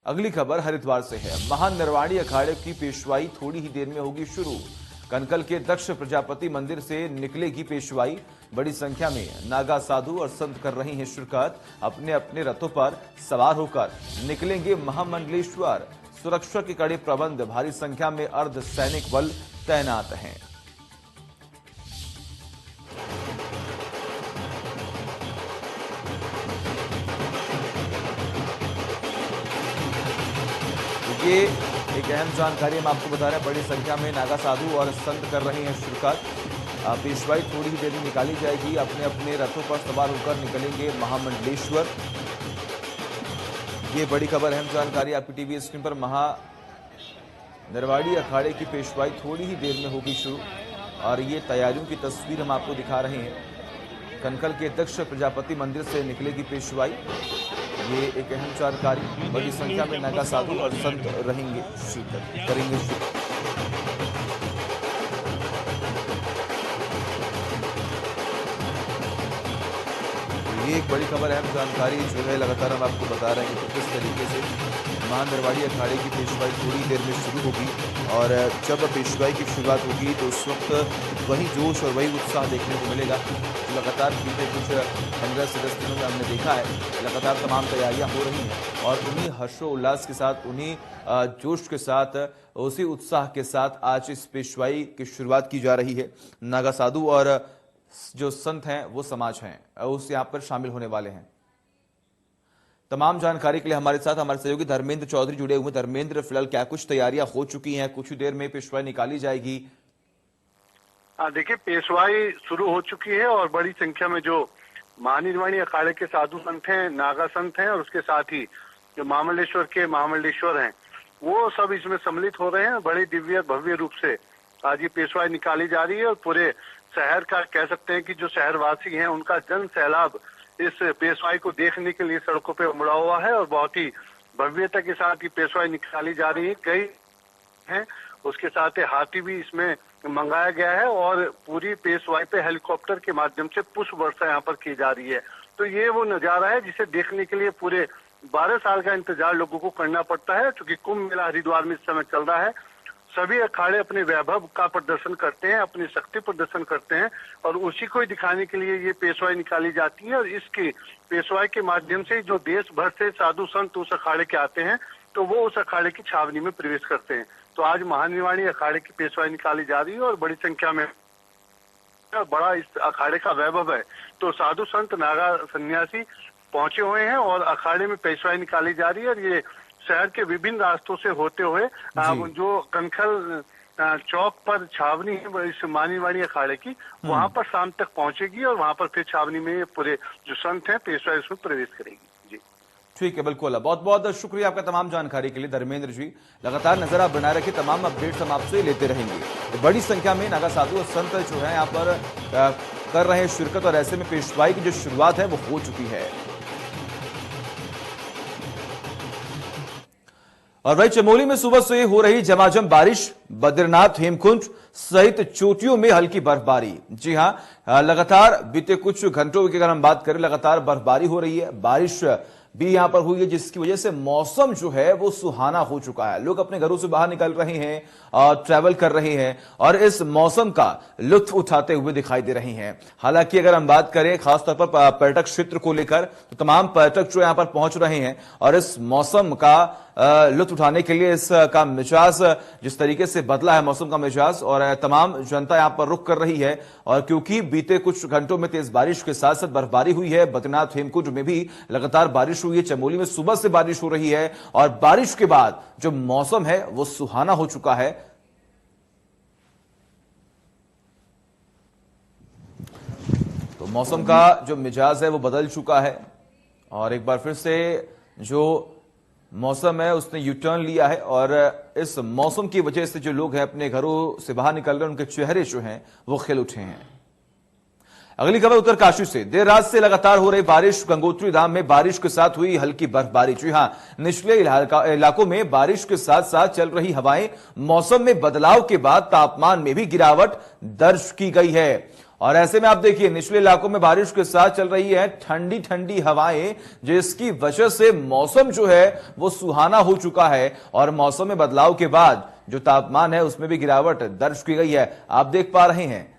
अगली खबर हरिद्वार से है। महानिर्वाणी अखाड़े की पेशवाई थोड़ी ही देर में होगी शुरू। कनकल के दक्ष प्रजापति मंदिर से निकलेगी पेशवाई। बड़ी संख्या में नागा साधु और संत कर रहे हैं शिरकत। अपने अपने रथों पर सवार होकर निकलेंगे महामंडलेश्वर। सुरक्षा के कड़े प्रबंध, भारी संख्या में अर्ध सैनिक बल तैनात हैं। ये एक अहम जानकारी हम आपको बता रहे हैं। बड़ी संख्या में नागा साधु और संत कर रहे हैं शिरकत। पेशवाई थोड़ी ही देर में निकाली जाएगी। अपने अपने रथों पर सवार होकर निकलेंगे महामंडलेश्वर। ये बड़ी खबर, अहम जानकारी आपकी टीवी स्क्रीन पर। महानिर्वाणी अखाड़े की पेशवाई थोड़ी ही देर में होगी शुरू और ये तैयारियों की तस्वीर हम आपको दिखा रहे हैं। कनकल के दक्ष प्रजापति मंदिर से निकलेगी पेशवाई। ये एक अहम जानकारी। बड़ी संख्या में नागा साधु और संत रहेंगे, शिरकत करेंगे। ये एक बड़ी खबर, अहम जानकारी जो है लगातार हम आपको बता रहे हैं कि किस तरीके से महानिर्वाणी अखाड़े की पेशवाई थोड़ी देर में शुरू होगी। और जब पेशवाई की शुरुआत होगी तो उस वक्त वही जोश और वही उत्साह देखने को मिलेगा। लगातार बीते कुछ 15 से 10 दिनों में हमने देखा है, लगातार तमाम तैयारियां हो रही हैं और उन्हीं हर्षोल्लास के साथ, उन्हीं जोश के साथ, उसी उत्साह के साथ आज इस पेशवाई की शुरुआत की जा रही है। नागा साधु और जो संत हैं वो समाज हैं उस यहाँ पर शामिल होने वाले हैं। तमाम जानकारी के लिए हमारे साथ हमारे सहयोगी धर्मेंद्र चौधरी जुड़े हुए। धर्मेंद्र, फिलहाल क्या कुछ तैयारियां हो चुकी हैं? कुछ ही देर में पेशवाई निकाली जाएगी। देखिए, पेशवाई शुरू हो चुकी है और बड़ी संख्या में जो महानिर्वाणी अखाड़े के साधु संत हैं, नागा संत हैं और उसके साथ ही जो महामंडलेश्वर के महामंडलेश्वर हैं, वो सब इसमें सम्मिलित हो रहे हैं। बड़े दिव्य भव्य रूप से आज ये पेशवाई निकाली जा रही है और पूरे शहर का, कह सकते हैं कि जो शहरवासी हैं उनका जन सैलाब इस पेशवाई को देखने के लिए सड़कों पे उमड़ा हुआ है और बहुत ही भव्यता के साथ ये पेशवाई निकाली जा रही है। कई हैं, उसके साथ ही हाथी भी इसमें मंगाया गया है और पूरी पेशवाई पे हेलीकॉप्टर के माध्यम से पुष्प वर्षा यहाँ पर की जा रही है। तो ये वो नजारा है जिसे देखने के लिए पूरे 12 साल का इंतजार लोगों को करना पड़ता है। क्योंकि कुंभ मेला हरिद्वार में इस समय चल रहा है। सभी अखाड़े अपने वैभव का प्रदर्शन करते हैं, अपनी शक्ति प्रदर्शन करते हैं और उसी को ही दिखाने के लिए ये पेशवाई निकाली जाती है। और इसकी पेशवाई के माध्यम से जो देश भर से साधु संत उस अखाड़े के आते हैं तो वो उस अखाड़े की छावनी में प्रवेश करते हैं। तो आज महानिर्वाणी अखाड़े की पेशवाई निकाली जा रही है और बड़ी संख्या में बड़ा इस अखाड़े का वैभव है। तो साधु संत, नागा सन्यासी पहुंचे हुए हैं और अखाड़े में पेशवाई निकाली जा रही है। और ये शहर के विभिन्न रास्तों से होते हुए जो कनखल चौक पर छावनी है इस महानिर्वाणी अखाड़े की, वहां पर शाम तक पहुंचेगी और वहां पर फिर छावनी में पूरे जो संत हैं पेशवाई उसमें प्रवेश करेगी। जी ठीक है, बिल्कुल। बहुत बहुत शुक्रिया आपका तमाम जानकारी के लिए धर्मेंद्र जी। लगातार नजर आप बनाए रखिए, तमाम अपडेट्स हम आपसे लेते रहेंगे। बड़ी संख्या में नागा साधु और संत जो है यहाँ पर कर रहे हैं शिरकत और ऐसे में पेशवाई की जो शुरुआत है वो हो चुकी है। और वही चमोली में सुबह से हो रही झमाझम बारिश, बद्रीनाथ, हेमकुंड सहित चोटियों में हल्की बर्फबारी। जी हां, लगातार बीते कुछ घंटों की अगर हम बात करें, लगातार बर्फबारी हो रही है। बारिश भी यहां पर हुई है जिसकी वजह से मौसम जो है वो सुहाना हो चुका है। लोग अपने घरों से बाहर निकल रहे हैं और ट्रैवल कर रहे हैं और इस मौसम का लुत्फ उठाते हुए दिखाई दे रहे हैं। हालांकि अगर हम बात करें खासतौर पर पर्यटक क्षेत्र को लेकर, तो तमाम पर्यटक जो यहां पर पहुंच रहे हैं और इस मौसम का लुत्फ उठाने के लिए इसका मिजाज जिस तरीके से बदला है, मौसम का मिजाज, और तमाम जनता यहां पर रुक कर रही है। और क्योंकि बीते कुछ घंटों में तेज बारिश के साथ साथ बर्फबारी हुई है, बद्रीनाथ, हेमकुंड में भी लगातार बारिश हुई है, चमोली में सुबह से बारिश हो रही है और बारिश के बाद जो मौसम है वो सुहाना हो चुका है। तो मौसम का जो मिजाज है वो बदल चुका है और एक बार फिर से जो मौसम है उसने यू टर्न लिया है और इस मौसम की वजह से जो लोग हैं अपने घरों से बाहर निकल रहे हैं, उनके चेहरे जो हैं वो खिल उठे हैं। अगली खबर उत्तरकाशी से। देर रात से लगातार हो रही बारिश, गंगोत्री धाम में बारिश के साथ हुई हल्की बर्फबारी। जी हां, निचले इलाकों में बारिश के साथ साथ चल रही हवाएं, मौसम में बदलाव के बाद तापमान में भी गिरावट दर्ज की गई है। और ऐसे में आप देखिए निचले इलाकों में बारिश के साथ चल रही है ठंडी ठंडी हवाएं, जिसकी वजह से मौसम जो है वो सुहाना हो चुका है और मौसम में बदलाव के बाद जो तापमान है उसमें भी गिरावट दर्ज की गई है। आप देख पा रहे हैं